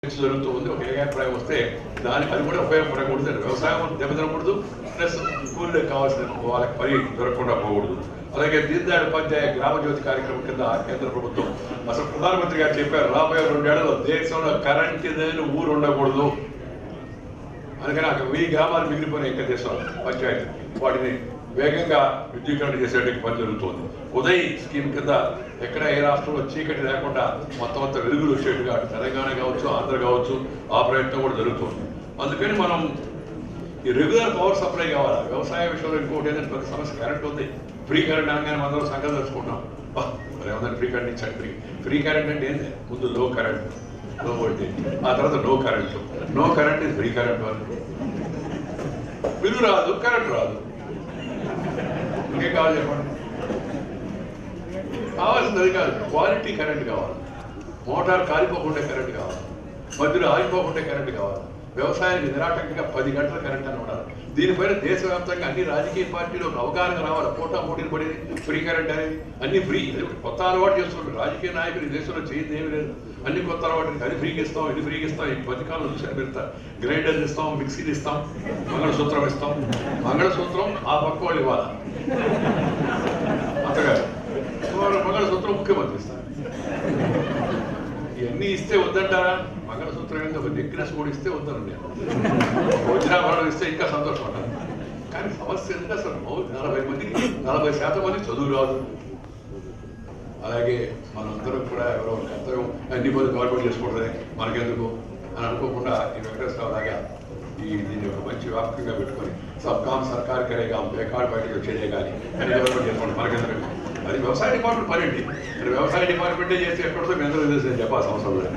జరుగుతుంది. ఒక ఏకాభిప్రాయం వస్తే దానికి అది కూడా ఉపయోగపడకూడదు. వ్యవసాయం దెబ్బతినకూడదు, ప్లస్ స్కూళ్ళకి కావాల్సిన వాళ్ళకి పని దొరకకుండా పోకూడదు. అలాగే దీన్ దయాళ్ ఉపాధ్యాయ గ్రామజ్యోతి కార్యక్రమం కింద కేంద్ర ప్రభుత్వం అసలు ప్రధానమంత్రి గారు చెప్పారు, రాబోయే 2 ఏళ్లలో దేశంలో కరెంట్ లేని ఊరు ఉండకూడదు. అందుకని అక్కడ 1000 గ్రామాలు మిగిలిపోయిన ఇంకా దేశంలో పంచాయతీ వాటిని వేగంగా విద్యుకరణ చేసేటికి పని జరుగుతుంది. ఉదయ్ స్కీమ్ కింద ఎక్కడ ఏ రాష్ట్రంలో చీకటి లేకుండా మొత్తం వెలుగులు వచ్చేట్టుగా తెలంగాణ కావచ్చు, ఆంధ్ర కావచ్చు, ఆ ప్రయత్నం కూడా జరుగుతుంది. అందుకని మనం ఈ రెగ్యులర్ పవర్ సప్లై కావాలి. వ్యవసాయ విషయంలో ఇంకోటి ఏంటంటే పెద్ద సమస్య కరెంట్ ఉంది. ఫ్రీ కరెంట్ అనగానే మనం సంగతి తెలుసుకుంటాం, మరి ఏమన్నా ఫ్రీ కరెంట్ ఇచ్చాడు. ఫ్రీ కరెంట్ అంటే ఏంటి? ముందు లో కరెంట్, లో వోల్టేజ్, ఆ తర్వాత నో కరెంట్. నో కరెంట్ ఇది ఫ్రీ కరెంట్ వాళ్ళు బిల్లు రాదు, కరెంట్ రాదు. ఇంకేం కావాలి చెప్పండి? కావాల్సింది అది కాదు, క్వాలిటీ కరెంట్ కావాలి. మోటార్ కాలిపోకుండా కరెంట్ కావాలి, మధ్యలో ఆగిపోకుండా కరెంట్ కావాలి. వ్యవసాయానికి నిరాటంకంగా 10 గంటల కరెంట్ అని ఉండాలి. దీనిపైన దేశవ్యాప్తంగా అన్ని రాజకీయ పార్టీలు ఒక అవగాహన రావాలి. పోటీలు పడేది ఫ్రీ కరెంట్ అనేది అన్ని ఫ్రీ. కొత్త అలవాటు చేస్తుంటారు రాజకీయ నాయకులు. ఈ దేశంలో చేయింది ఏమి లేదు, అన్ని కొత్త అలవాటు. అది ఫ్రీకి ఇస్తాం, ఇది ఫ్రీకి ఇస్తాం. ఈ పథకాలు చూసారు పెడతారు. గ్రైండర్లు ఇస్తాం, మిక్సీలు ఇస్తాం, మంగళసూత్రం ఇస్తాం. మంగళసూత్రం ఆ పక్క వాళ్ళు ఇవ్వాలి, అంతగారు మంగళసూత్రం ముఖ్యమంత్రి ఇస్తారు. ఇవన్నీ ఇస్తే వద్దంటారా? మంగళసూత్రం ఏంటో ఒక నెక్లెస్ కూడా ఇస్తే వద్దను నేను. వజ్రాభరణం ఇస్తే ఇంకా సంతోషపడ్డాను. కానీ సమస్య ఎందుకు అసలు 40% మంది చదువు రాదు. అలాగే మనందరం కూడా ఎవరో కర్తవ్యం అన్ని మంది గవర్నమెంట్ చేసుకుంటుంది మనకెందుకు అని అనుకోకుండా ఈ వెంకటేశ్వరరావు లాగా దీన్ని ఒక మంచి వ్యాపకంగా పెట్టుకొని సబ్ కామ్ సర్కార్ కరేగా బేకార్ బయటకు వచ్చేదే కానీ అన్ని గవర్నమెంట్ చేసుకోండి మనకెందుకు. అది వ్యవసాయ డిపార్ట్మెంట్ పని అండి. వ్యవసాయ డిపార్ట్మెంటే చేస్తే ఎక్కడో మీ అందరూ తెలిసి చెప్పాల్సిన అవసరం లేదు.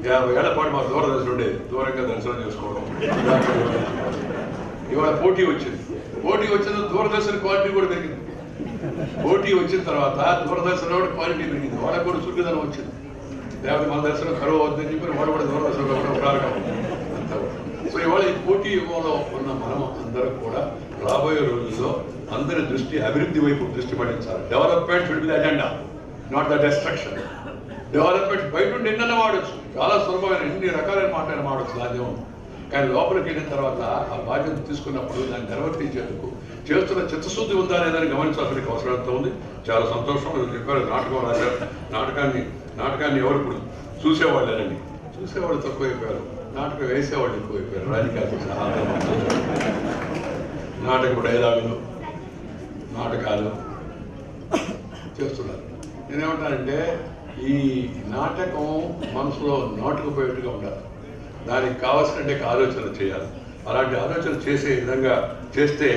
50 ఏళ్ల పాటు మా దూరదర్శనం ఉండేది, దూరంగా దర్శనం చేసుకోవడం. ఇవాళ పోటీ వచ్చింది. పోటీ వచ్చిన దూరదర్శన్ క్వాలిటీ కూడా పెరిగింది. పోటీ వచ్చిన తర్వాత దూరదర్శన్లో కూడా క్వాలిటీ పెరిగింది. వాళ్ళకు కూడా చురుకుదనం వచ్చింది. లేకపోతే మన దర్శనం కరువు అవుతుందని చెప్పి వాళ్ళు కూడా దూరదర్శనంలో కూడా ప్రారంభం అంతా. సో ఇవాళ ఈ పోటీ యుగంలో ఉన్న మనం అందరూ కూడా రాబోయే రోజుల్లో అందరి దృష్టి అభివృద్ధి వైపు దృష్టి పడించాలి. Development should be the agenda, not the destruction. Development బయట నుండి ఎన్నైనా వాడచ్చు, చాలా సులభమైన ఎన్ని రకాలైన మాటలు వాడచ్చు సాధ్యం. కానీ లోపలికి వెళ్ళిన తర్వాత ఆ బాధ్యత తీసుకున్నప్పుడు దాన్ని నిర్వర్తించేందుకు చేస్తున్న చిత్తశుద్ధి ఉందా లేదని గమనించాల్సిన అవసరం ఎంత ఉంది. చాలా సంతోషం. చెప్పారు నాటకం రాశారు. నాటకాన్ని ఎవరు ఇప్పుడు చూసేవాళ్ళేనండి. చూసేవాళ్ళు తక్కువైపోయారు, నాటకం వేసేవాళ్ళు ఎక్కువైపోయారు. రాజకీయాలు సహా నాటకం డైలాగులు నాటకాలు చేస్తున్నారు. నేనేమంటానంటే ఈ నాటకం మనసులో నాటుకుపోయేట్టుగా ఉండాలి. దానికి కావాల్సినట్టే ఆలోచన చేయాలి. అలాంటి ఆలోచన చేసే విధంగా చేస్తే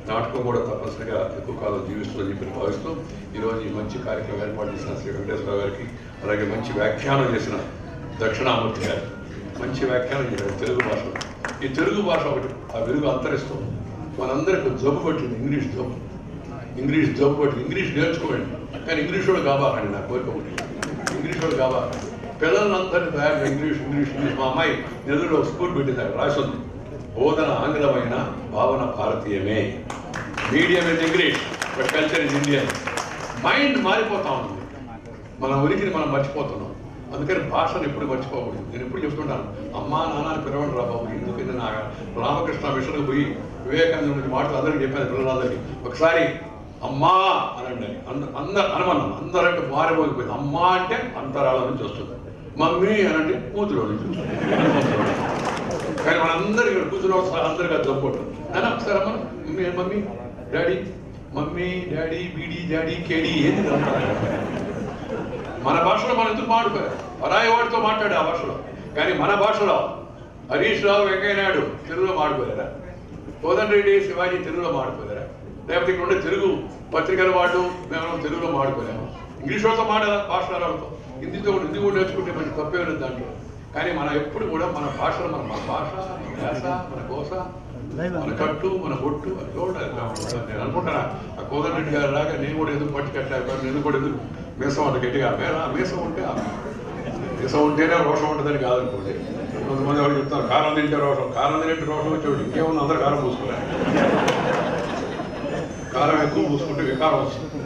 నాటకం కూడా తప్పనిసరిగా ఎక్కువ కాలం జీవిస్తుందని చెప్పి భావిస్తూ ఈరోజు ఈ మంచి కార్యక్రమం ఏర్పాటు చేసిన శ్రీ వెంకటేశ్వరరావు గారికి, అలాగే మంచి వ్యాఖ్యానం చేసిన దక్షిణామూర్తి గారికి, మంచి వ్యాఖ్యానం చేశారు తెలుగు భాషలో. ఈ తెలుగు భాష ఒకటి ఆ వెలుగు అంతరిస్తుంది. మనందరికీ జబ్బు పట్టింది, ఇంగ్లీష్ జబ్బు పట్టింది. ఇంగ్లీష్ నేర్చుకోండి, కానీ ఇంగ్లీష్ వాడు కాబాకండి. నా కోరిక ఒకటి, ఇంగ్లీష్ వాడు కాబాకండి. పిల్లలందరినీ తయారు ఇంగ్లీష్. మా అమ్మాయి నెల్లూరులో స్కూల్ పెట్టింది, అక్కడ రాసి ఉంది, బోధన ఆంగ్లమైన భావన భారతీయమే. Medium is English but culture is Indian. Mind మారిపోతా ఉంది, మన ఉనికిని మనం మర్చిపోతున్నాం. అందుకని భాషను ఎప్పుడు మర్చిపోకూడదు. నేను ఎప్పుడు చెప్తుంటాను, అమ్మా నాన్న పిలవండి రా బాబు. ఎందుకంటే నా రామకృష్ణ మిషన్కి పోయి వివేకానంద మాటలు అందరికీ చెప్పాను పిల్లలందరికీ. ఒకసారి అమ్మా అనండి, అందరు అనమన్నాం. అందరంటే మారిపోయిపోయింది. అమ్మా అంటే అంతరాల నుంచి వస్తుంది, మమ్మీ అనంటే కూతురు నుంచి వస్తుంది. కానీ మనందరూ ఇక్కడ కూతురు అందరికీ అది జబ్బుంటుంది. అని ఒకసారి అమ్మ mummy daddy, mummy daddy, beedi daddy, కేడీ ఏది మన భాషలో మనం ఎందుకు మాట్లాడుకోవాలి? పరాయి వాడితో మాట్లాడే ఆ భాషలో. కానీ మన భాషలో హరీష్ రావు, వెంకయ్య నాయుడు తెలుగులో మాట్లాడుకోలేరా? కోదండరెడ్డి, శివాజీ తెలుగులో మాట్లాడుకోలేరా? లేకపోతే ఇక్కడ ఉండే తెలుగు పత్రికల వాళ్ళు మేము తెలుగులో మాట్లాడుకోలేము. ఇంగ్లీష్ వాళ్ళతో భాషలతో హిందీ కూడా నేర్చుకుంటే మంచి తప్పే లేదు దాంట్లో. కానీ మనం ఎప్పుడు కూడా మన భాషలో మన భాష, మన యాస, మన కోస, మన కట్టు, మన బొట్టు అది చూడాలి. నేను అనుకుంటాను ఆ కోదండరెడ్డి గారి లాగా నేను కూడా ఎందుకు పట్టుకెట్టాను, నేను కూడా ఎందుకు మీసం అంటే గట్టిగా మీసం ఉంటేనే రోషం ఉంటుందని కాదనుకోండి. కొంతమంది వాళ్ళు చెప్తారు కారం తింటే రోషం. కారం తింటే రోషం వచ్చేవాడు ఇంకేమన్నా అందరూ కారం పూసుకున్నారు. కారం ఎక్కువ పూసుకుంటే వికారం వస్తుంది,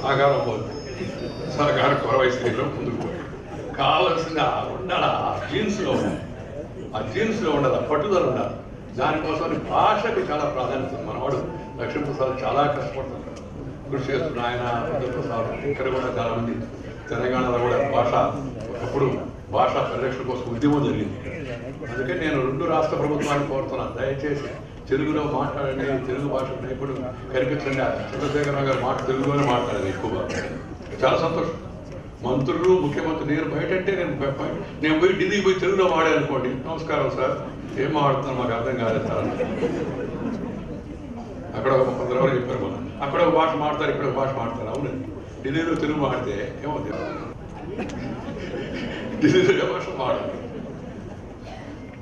ఆ కారం పోతుంది. సరే కారం కొరవై స్థితిలో ముందుకు పోయి కావాల్సిన ఉండాలి, ఆ జీన్స్లో ఉండాలి, ఆ జీన్స్లో ఉండాలి, ఆ పట్టుదల ఉండాలి. దానికోసం భాషకి చాలా ప్రాధాన్యత. మనవాడు లక్ష్మీప్రసాద్ చాలా కష్టపడుతుంటాడు, కృషి చేస్తున్న ఆయన ప్రసాద్. ఇక్కడ కూడా చాలామంది తెలంగాణలో కూడా భాష ఒకప్పుడు భాషా పరిరక్షణ కోసం ఉద్యమం జరిగింది. అందుకే నేను 2 రాష్ట్ర ప్రభుత్వాన్ని కోరుతున్నాను, దయచేసి తెలుగులో మాట్లాడండి, తెలుగు భాష ఇప్పుడు కనిపించండి. చంద్రశేఖరరావు గారు తెలుగులోనే మాట్లాడాలి ఎక్కువగా. చాలా సంతోషం. మంత్రులు, ముఖ్యమంత్రి, నేను బయట అంటే నేను పోయి ఢిల్లీకి పోయి తెలుగులో మాడాలనుకోండి, నమస్కారం సార్, ఏం మాట్లాడుతున్నాను మాకు అర్థం కాలేదు సార్. అక్కడ ఒక 10 రోజులు చెప్పారు, మనం అక్కడ ఒక భాష మాడతారు, ఇక్కడ ఒక భాష మాడతారు. అవునండి, ఢిల్లీలో తెలుగు మాడితే ఏమవుతుంది, ఢిల్లీలో భాష మాడాలి.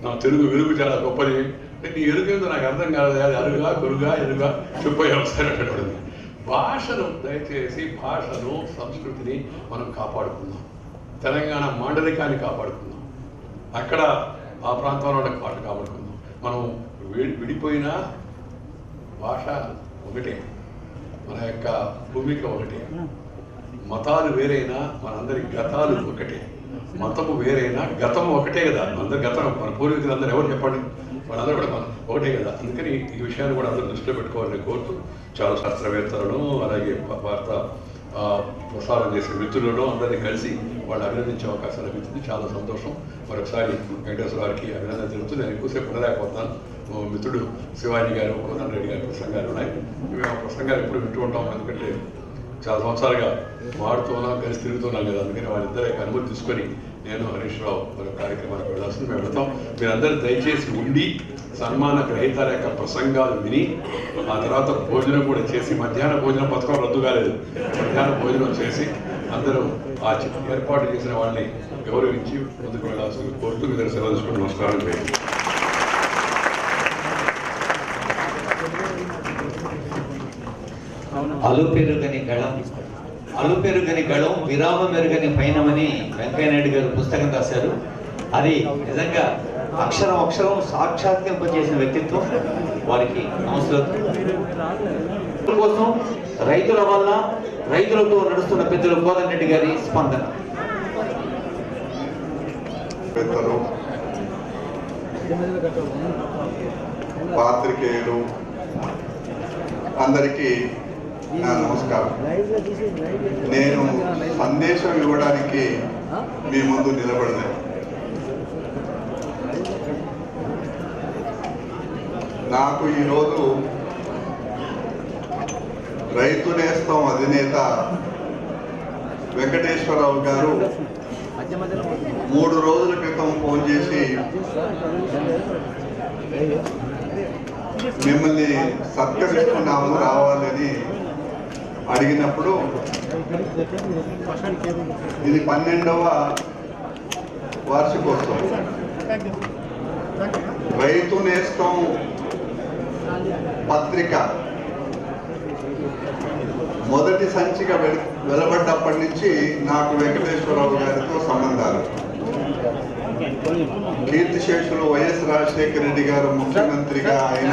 నా తెలుగు వెలుగు చాలా గొప్పది. నీ ఎరుగేందో నాకు అర్థం కాలేదు, అది అరుగా గురుగా ఎరుగా చెప్పాం సార్ అన్నటువంటిది. భాషను దయచేసి భాషను, సంస్కృతిని మనం కాపాడుకుందాం. తెలంగాణ మాండలికాన్ని కాపాడుకుందాం. అక్కడ ఆ ప్రాంతంలో ఉన్న పాట కాపాడుకుందాం. మనం విడిపోయిన భాష ఒకటే, మన యొక్క భూమిక ఒకటే. మతాలు వేరైనా మనందరి గతాలు ఒకటే. మతము వేరైనా గతము ఒకటే కదా. అందరి గతం, మన పూర్వీకులు అందరూ ఎవరు చెప్పండి, వాళ్ళందరూ కూడా మనం ఒకటే కదా. అందుకని ఈ విషయాన్ని కూడా అందరూ దృష్టిలో పెట్టుకోవాలని కోరుతూ, చాలా శాస్త్రవేత్తలను అలాగే వార్త ప్రసారం చేసే మిత్రులను అందరినీ కలిసి వాళ్ళు అభినందించే అవకాశం లభించింది. చాలా సంతోషం. మరొకసారి వెంకటేశ్వర గారికి అభినందన తెలుపుతూ, నేను ఎక్కువసేపు ఉండలేకపోతాను. మిత్రుడు శివాజీ గారు, కోదండ రెడ్డి గారి ప్రసంగాలు ఉన్నాయి. మేము ప్రసంగాలు ఎప్పుడు వింటూ ఉంటాం, ఎందుకంటే చాలా సంవత్సరాలుగా వాడుతూ ఉన్నాం, కలిసి తిరుగుతున్నాం కదా. అందుకని వాళ్ళిద్దరి యొక్క అనుమతి తీసుకొని నేను హరీష్ రావు మరొక కార్యక్రమానికి వెళ్ళాల్సింది. మేము వెళ్తాం. మీరందరూ దయచేసి ఉండి సన్మాన గ్రహీతల యొక్క ప్రసంగాలు విని ఆ తర్వాత భోజనం కూడా చేసి, మధ్యాహ్న భోజనం పథకం రద్దు కాలేదు, మధ్యాహ్న భోజనం చేసి అందరూ ఆ ఏర్పాటు చేసిన వాళ్ళని గౌరవించి ముందుకు వెళ్ళాల్సింది కోరుతూ మీ దగ్గర సెలవు తీసుకుని నమస్కారం చేయండి. అలుపెరుగని గళం విరామమెరుగని పైనమని వెంకయ్యనాయుడు గారు పుస్తకం రాశారు. అది నిజంగా అక్షరం అక్షరం సాక్షాత్కరింపజేసిన వ్యక్తిత్వం. వారికి నమస్కారం. కోసం రైతుల వల్ల రైతులతో నడుస్తున్న పెద్దలు కోదండ రెడ్డి గారి స్పందన. పెద్దలు, పాత్రికేయులు అందరికీ నా నమస్కారం. నేను సందేశం ఇవ్వడానికి మీ ముందు నిలబడలేదు. నాకు ఈరోజు రైతు నేస్తం అధినేత వెంకటేశ్వరరావు గారు 3 రోజుల క్రితం ఫోన్ చేసి మిమ్మల్ని సత్కరిస్తున్నాము రావాలని అడిగినప్పుడు, ఇది 12వ వార్షికోత్సవం. రైతు నేస్తం పత్రిక మొదటి సంచిక వెలువడ్డప్పటి నుంచి నాకు వెంకటేశ్వరరావు గారితో సంబంధాలు. కీర్తిశేషులు వైఎస్ రాజశేఖర రెడ్డి గారు ముఖ్యమంత్రిగా అయిన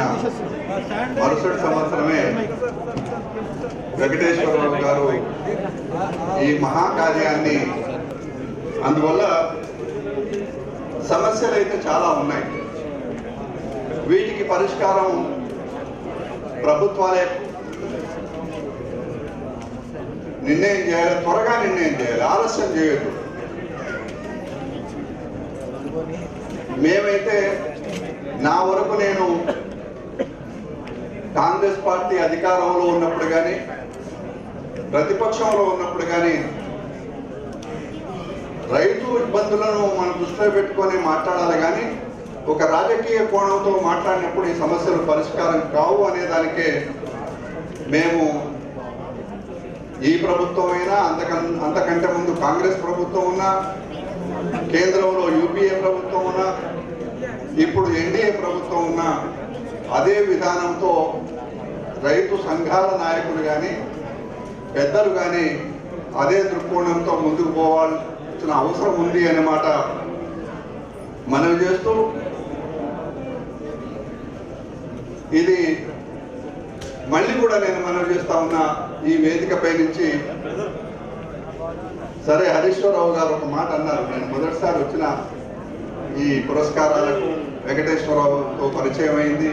మరుసటి సంవత్సరమే వెంకటేశ్వరరావు గారు ఈ మహాకార్యాన్ని, అందువల్ల సమస్యలు అయితే చాలా ఉన్నాయి. వీటికి పరిష్కారం ప్రభుత్వాలే నిర్ణయం చేయాలి, త్వరగా నిర్ణయం చేయాలి, ఆలస్యం చేయొద్దు. మేమైతే నా వరకు నేను కాంగ్రెస్ పార్టీ అధికారంలో ఉన్నప్పుడు కానీ ప్రతిపక్షంలో ఉన్నప్పుడు కానీ రైతు ఇబ్బందులను మనం దృష్టిలో పెట్టుకొని మాట్లాడాలి. కానీ ఒక రాజకీయ కోణంతో మాట్లాడినప్పుడు ఈ సమస్యలు పరిష్కారం కావు అనే దానికే మేము ఈ ప్రభుత్వం అయినా అంతకంటే ముందు కాంగ్రెస్ ప్రభుత్వం ఉన్నా, కేంద్రంలో యూపీఏ ప్రభుత్వం ఉన్నా, ఇప్పుడు ఎన్డీఏ ప్రభుత్వం ఉన్నా అదే విధానంతో రైతు సంఘాల నాయకులు కానీ పెద్దలు కానీ అదే దృక్కోణంతో ముందుకు పోవాల్సిన అవసరం ఉంది అనే మాట మనవి చేస్తూ, ఇది మళ్ళీ కూడా నేను మనవి చేస్తా ఉన్నా, ఈ వేదికపై నుంచి సరే, హరీశ్వరరావు గారు ఒక మాట అన్నారు. నేను మొదటిసారి వచ్చిన ఈ పురస్కారాలకు వెంకటేశ్వరరావుతో పరిచయం అయింది.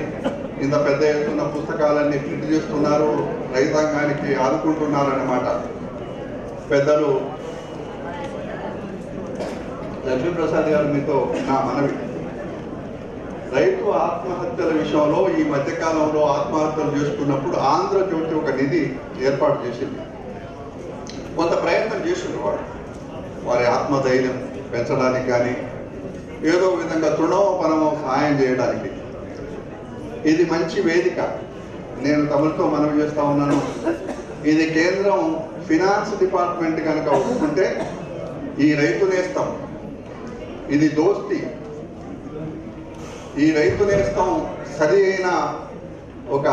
ఇంత పెద్ద ఎత్తున పుస్తకాలన్నీ ప్రింట్ చేస్తున్నారు, రైతాంగానికి ఆదుకుంటున్నారు అన్నమాట. పెద్దలు లక్ష్మీప్రసాద్ గారు, మీతో నా మనవి, రైతు ఆత్మహత్యల విషయంలో ఈ మధ్యకాలంలో ఆత్మహత్యలు చేసుకున్నప్పుడు ఆంధ్రజ్యోతి ఒక నిధి ఏర్పాటు చేసింది. కొంత ప్రయత్నం చేసిండ్రు వారి ఆత్మధైర్యం పెంచడానికి కానీ ఏదో విధంగా తృణోపనమో సహాయం చేయడానికి. ఇది మంచి వేదిక. నేను తమతో మనవి చేస్తా ఉన్నాను, ఇది కేంద్రం ఫినాన్స్ డిపార్ట్మెంట్ కనుక ఒప్పుకుంటే ఈ రైతు నేస్తం, ఇది దోస్తి, ఈ రైతు నేస్తం సరి అయిన ఒక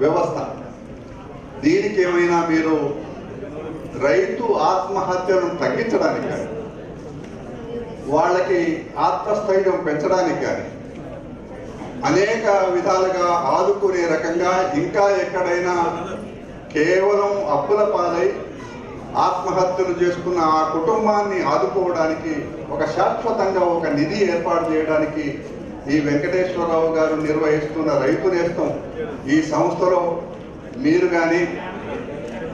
వ్యవస్థ. దీనికి ఏమైనా మీరు రైతు ఆత్మహత్యను తగ్గించడానికి కానీ వాళ్ళకి ఆత్మస్థైర్యం పెంచడానికి కానీ అనేక విధాలుగా ఆదుకునే రకంగా ఇంకా ఎక్కడైనా కేవలం అప్పుల పాలై ఆత్మహత్యలు చేసుకున్న ఆ కుటుంబాన్ని ఆదుకోవడానికి ఒక శాశ్వతంగా ఒక నిధి ఏర్పాటు చేయడానికి ఈ వెంకటేశ్వరరావు గారు నిర్వహిస్తున్న రైతు నేస్తం ఈ సంస్థలో మీరు కానీ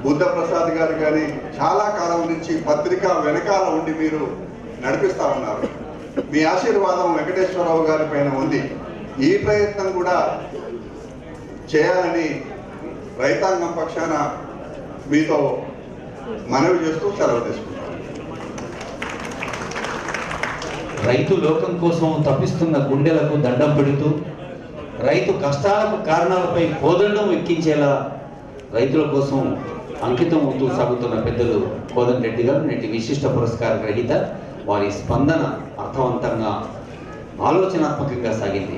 బుద్ధప్రసాద్ గారు కానీ చాలా కాలం నుంచి పత్రిక వెనకాల ఉండి మీరు నడిపిస్తూ ఉన్నారు. మీ ఆశీర్వాదం వెంకటేశ్వరరావు గారి పైన ఉంది. ఈ ప్రయత్నం కూడా చేయాలని రైతాంగం పక్షాన మీతో మనవి చేస్తూ సెలవు తీసుకుంటాం. రైతు లోకం కోసం తప్పిస్తున్న గుండెలకు దండం పెడుతూ రైతు కష్టాలకు కారణాలపై కోదండం ఎక్కించేలా రైతుల కోసం అంకితం అవుతూ సాగుతున్న పెద్దలు కోదండ రెడ్డి గారు నేటి విశిష్ట పురస్కార గ్రహీత. వారి స్పందన అర్థవంతంగా ఆలోచనాత్మకంగా సాగింది.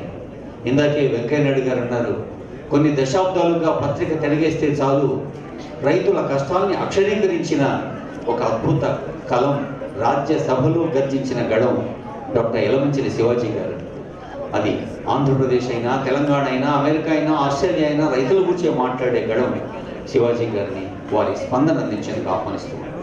ఇందాకే వెంకయ్య నాయుడు గారు అన్నారు, కొన్ని దశాబ్దాలుగా పత్రిక తిరిగేస్తే చాలు రైతుల కష్టాల్ని అక్షరీకరించిన ఒక అద్భుత కలం, రాజ్యసభలో గర్జించిన గడం డాక్టర్ యలమంచిలి శివాజీ గారు. అది ఆంధ్రప్రదేశ్ అయినా, తెలంగాణ అయినా, అమెరికా అయినా, ఆస్ట్రేలియా అయినా రైతుల గురించి మాట్లాడే గడం శివాజీ గారిని వారి స్పందన అందించేందుకు ఆహ్వానిస్తున్నారు.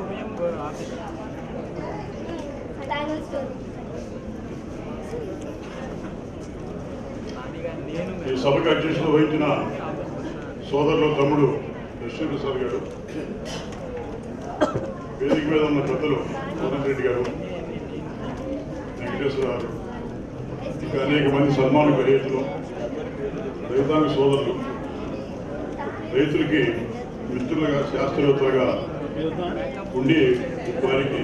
ఈ సభకు అధ్యక్షత వహించిన సోదరులు తమ్ముడు లక్ష్మీప్రసాద్ గారు, వేదిక మీద ఉన్న పెద్దలు కోదండ రెడ్డి గారు, వెంకటేశ్వర గారు, ఇంకా అనేక మంది సన్మాన గ్రహీతలు, రైతాంగ సోదరులు, రైతులకి మిత్రులుగా, శాస్త్రవేత్తలుగా ఉండి వారికి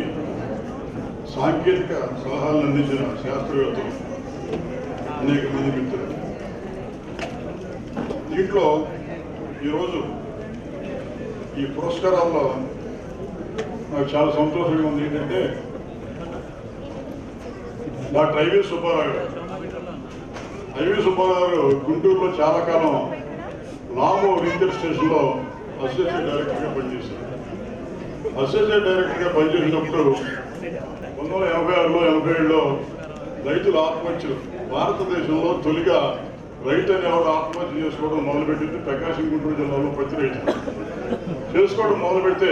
సాంకేతిక సలహాలను అందించిన శాస్త్రవేత్తలు, అనేక మంది మిత్రులు. దీంట్లో ఈరోజు ఈ పురస్కారాల్లో నాకు చాలా సంతోషంగా ఉంది. ఏంటంటే డాక్టర్ ఐవి సుబ్బారావు గారు, గుంటూరులో చాలా కాలం లామో రీసెర్చ్ స్టేషన్లో అసోసియేట్ డైరెక్టర్గా పనిచేశారు. అసోసియేట్ డైరెక్టర్గా పనిచేసినప్పుడు 1986లో 87లో రైతుల ఆత్మహత్యలు భారతదేశంలో తొలిగా రైతు అనేవాడు ఆత్మహత్య చేసుకోవడం మొదలుపెట్టింది ప్రకాశం గుంటూరు జిల్లాలో ప్రతి రైతు చేసుకోవడం మొదలు పెడితే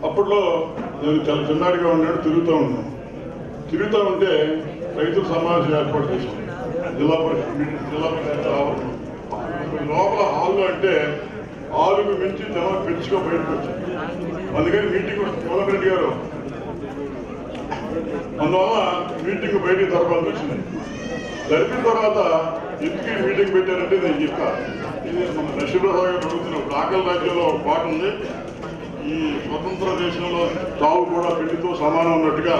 అప్పట్లో నేను చాలా చిన్నాడిగా ఉన్నాడు, తిరుగుతూ ఉంటే రైతుల సమావేశం ఏర్పాటు చేశాను. జిల్లా పరిషత్ లోపల హాల్లో అంటే 6కు మించి జనం పెంచుకో బయటకు వచ్చారు. అందుకని మీటింగ్ కోదండ రెడ్డి గారు అందువల్ల మీటింగ్ బయటికి జరపాల్సి వచ్చింది. జరిపిన తర్వాత ఎందుకు మీటింగ్ పెట్టారంటే నేను చెప్తాను. ఇది మన లక్ష్మీప్రసాద్ గారు అడుగుతున్న ఆకలి రాజ్యంలో ఒక పాట ఉంది. ఈ స్వతంత్ర దేశంలో చావు కూడా పెళ్లితో సమానం ఉన్నట్టుగా,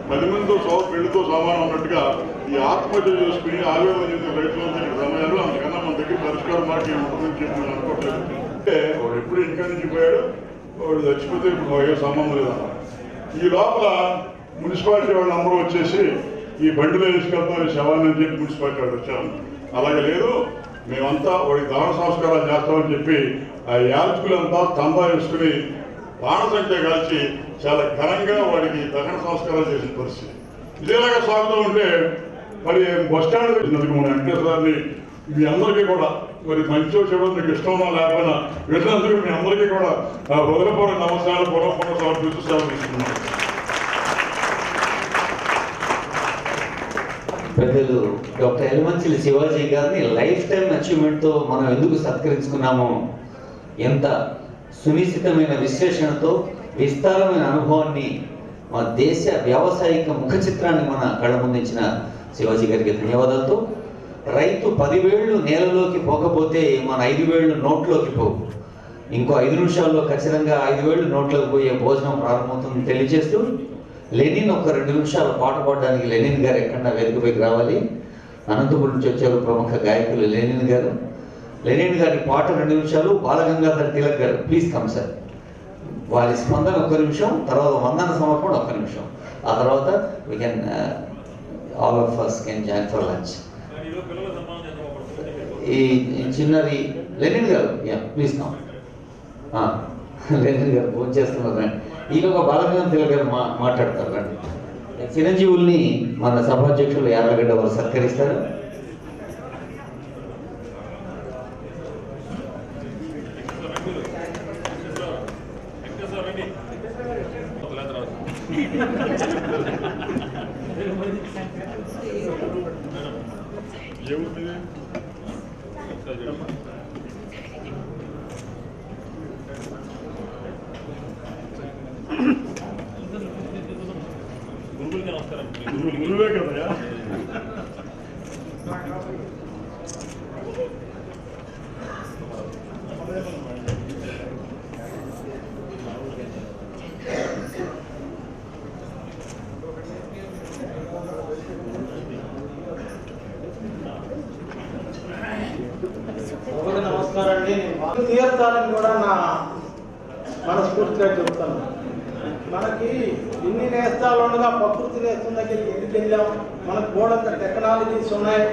10 మందితో చావు పెళ్లితో సమానం ఉన్నట్టుగా ఈ ఆత్మహత్య చేసుకుని ఆవేదన చెందిన రైతులంతా సమయాలు అందుకన్నా మన దగ్గర పరిష్కారం మాట ఉంటుందని చెప్పి నేను అనుకోవట్లేదు. అంటే వాడు ఎప్పుడు ఇంటి నుంచి పోయాడు, వాడు చచ్చిపోతే ఇప్పుడు ఏ సంబంధం లేదన్న. ఈ లోపల మున్సిపాలిటీ వాళ్ళు అందరూ వచ్చేసి ఈ బండిలో తీసుకెళ్తాం ఈ శవాన్ని అని చెప్పి మున్సిపాలిటీ వాళ్ళు వచ్చాము. అలాగే లేదు, మేమంతా వాడికి దహన సంస్కారాలు చేస్తామని చెప్పి ఆ యాజకులంతా తందా వేసుకుని బాణసంఖ్య కాల్చి చాలా ఘనంగా వాడికి దహన సంస్కారాలు చేసిన పరిస్థితి. ఇదేలాగా సాగుతూ ఉంటే మరి బస్టాండ్ మన వెంకటేశ్వరాన్ని మీ అందరికీ కూడా మరి మంచి చెడు మీకు ఇష్టమో లేకపోయినా వెళ్ళినందుకు మీ అందరికీ కూడా హృదయపూర్వక నమస్కారాలు పూర్వపూర్వ సమర్పిస్తూ సెలవు తీసుకున్నాను. పెద్దలు డాక్టర్ ఎల్మంచిలి శివాజీ గారిని లైఫ్ టైం అచీవ్మెంట్తో మనం ఎందుకు సత్కరించుకున్నామో, ఎంత సునిశ్చితమైన విశ్లేషణతో విస్తారమైన అనుభవాన్ని, మన దేశ వ్యావసాయిక ముఖ చిత్రాన్ని మన కళ్ళ ముందించిన శివాజీ గారికి ధన్యవాదాలతో, రైతు 10 వేళ్ళు నేలలోకి పోకపోతే మన 5 వేళ్ళు నోట్లోకి పోవు, ఇంకో 5 నిమిషాల్లో ఖచ్చితంగా 5 వేళ్ళు నోట్లోకి పోయే భోజనం ప్రారంభమవుతుందని తెలియజేస్తూ, లెనిన్ ఒక 2 నిమిషాలు పాట పాడడానికి లెనిన్ గారు ఎక్కడన్నా వేదికపైకి రావాలి. అనంతపురం నుంచి వచ్చారు ప్రముఖ గాయకులు లెనిన్ గారు. లెనిన్ గారి పాట 2 నిమిషాలు, బాలగంగాధర్ తిలక్ గారు ప్లీజ్ కమ్ సార్. వారి స్పందన 1 నిమిషం, తర్వాత వందన సమర్పణ 1 నిమిషం, ఆ తర్వాత we can all of us can join for lunch. ఈ చిన్నది లెనిన్ గారు, యా ప్లీజ్ కమ్. లెనిన్ గారు ఫోన్ చేస్తున్నారు రండి. ఈలోగా బాలగంగాధర్ తిలక్ గారు మాట్లాడతారు రండి. చిరంజీవుల్ని మన సభాధ్యక్షులు యార్లగడ్డ వారు సత్కరిస్తారు. గురువే కదా. నమస్కారం అండి. తీర్థాలని కూడా నా మనస్ఫూర్తిగా చెప్తాను. మనకి ఎన్ని నేస్తాలు ఉండగా ప్రకృతి నేస్తం దగ్గరికి ఎందుకు వెళ్ళాం? మనకు బోడంత టెక్నాలజీస్ ఉన్నాయి,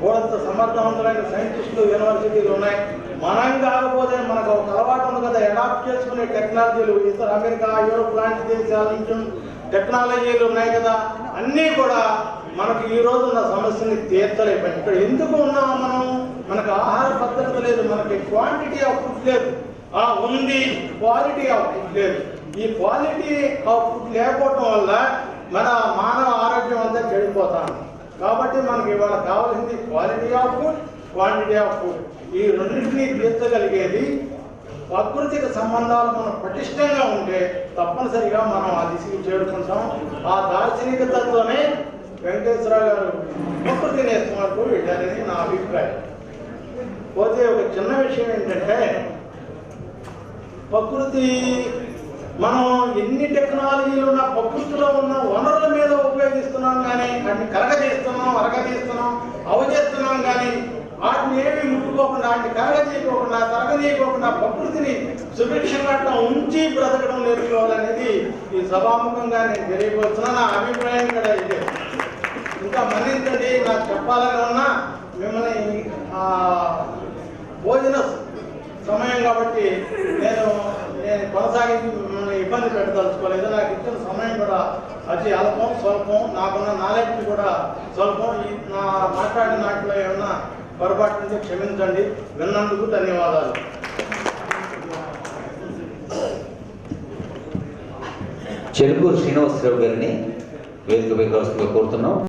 బోడంత సమర్థవంతమైన సైంటిస్టులు యూనివర్సిటీలు ఉన్నాయి. మనం కాకపోతే మనకు ఒక అలవాటు ఉంది కదా, అడాప్ట్ చేసుకునే టెక్నాలజీలు ఇతర అమెరికా, యూరోప్ లాంటి దేశాల నుంచి టెక్నాలజీలు ఉన్నాయి కదా, అన్నీ కూడా మనకి ఈ రోజు ఉన్న సమస్యని తీర్చలేకపోయింది. ఇక్కడ ఎందుకు ఉన్నామో మనం, మనకు ఆహార భద్రత లేదు, మనకి క్వాంటిటీ ఆఫ్ ఫుడ్ లేదు, ఉంది క్వాలిటీ ఆఫ్ ఫుడ్ లేదు. ఈ క్వాలిటీ ఆఫ్ ఫుడ్ లేకపోవడం వల్ల మన మానవ ఆరోగ్యం అంతా చెడిపోతాం. కాబట్టి మనకి ఇవాళ కావాల్సింది quality of food, quantity of food. ఈ రెండింటినీ తీర్చగలిగేది ప్రకృతిక సంబంధాలు మనం పటిష్టంగా ఉంటే తప్పనిసరిగా మనం ఆ దిశకి చేరుకుంటాం. ఆ దార్శనికతతోనే వెంకటేశ్వరరావు గారు ప్రకృతి నేస్తం వరకు వెళ్ళారని నా అభిప్రాయం. పోతే ఒక చిన్న విషయం ఏంటంటే, ప్రకృతి మనం ఎన్ని టెక్నాలజీలు ఉన్న ప్రకృతిలో ఉన్న వనరుల మీద ఉపయోగిస్తున్నాం కానీ, వాటిని కరగజేస్తున్నాం, అరగజేస్తున్నాం, అవజేస్తున్నాం కానీ వాటిని ఏమీ ముట్టుకోకుండా, వాటిని కరగజేయకోకుండా, తరగజేయకోకుండా ప్రకృతిని సుభిక్షంగా ఉంచి బ్రతకడం నేర్చుకోవాలనేది ఈ సభాముఖంగా నేను తెలియవచ్చున నా అభిప్రాయం కూడా ఇదే. ఇంకా మన్నించండి, నాకు చెప్పాలని ఉన్నా మిమ్మల్ని భోజన సమయం కాబట్టి నేను కొనసాగించి మిమ్మల్ని ఇబ్బంది పెట్టదలుచుకోలేదు. నాకు ఇచ్చిన సమయం కూడా అతి అల్పం, స్వల్పం, నాకున్న నాలెడ్జ్ కూడా స్వల్పం. నా మాట్లాడిన నాటిలో ఏమన్నా పొరపాటు నుంచి క్షమించండి. విన్నందుకు ధన్యవాదాలు. చెరుకూరు శ్రీనివాసరావు గారిని వేదికపై కోరుతున్నాం.